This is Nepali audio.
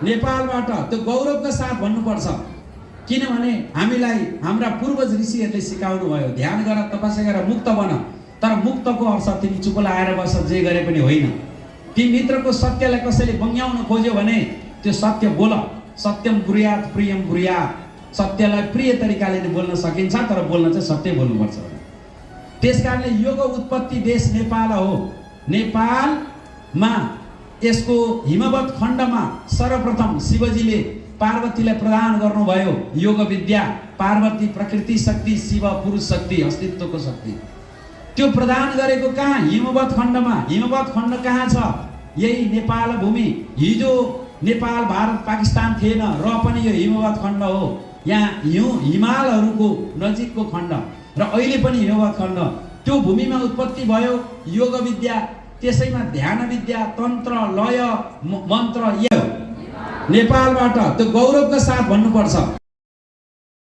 नेपालबाट त्यो गौरवका साथ भन्नुपर्छ। किनभने हामीलाई हाम्रा पूर्वज ऋषिहरूले सिकाउनु भयो, ध्यान गर, तपस्या गर, मुक्त बन। तर मुक्तको अर्थ तिमी चुप लाएर बस जे गरे पनि होइन। ती मित्रको सत्यलाई कसैले बङ्ग्याउन खोज्यो भने त्यो सत्य बोल। सत्यम ब्रूयात् प्रियम ब्रूयात्। सत्यलाई प्रिय तरिकाले बोल्न सकिन्छ, तर बोल्न चाहिँ सत्य बोल्नुपर्छ। त्यसकारणले योगको उत्पत्ति देश नेपाल हो। नेपालमा यसको हिमवत खण्डमा सर्वप्रथम शिवजीले पार्वतीलाई प्रदान गर्नुभयो योग विद्या। पार्वती प्रकृति शक्ति, शिव पुरुष शक्ति, अस्तित्वको शक्ति। त्यो प्रदान गरेको कहाँ? हिमवत खण्डमा। हिमवत खण्ड कहाँ छ? यही नेपाल भूमि। हिजो नेपाल भारत पाकिस्तान थिएन र पनि यो हिमवत खण्ड हो। यहाँ हिमालहरूको नजिकको खण्ड र अहिले पनि हिमवत खण्ड। त्यो भूमिमा उत्पत्ति भयो योग विद्या। त्यसैमा ध्यान विद्या, तन्त्र, लय, मन्त्र यो नेपालबाट त्यो गौरवका साथ भन्नुपर्छ।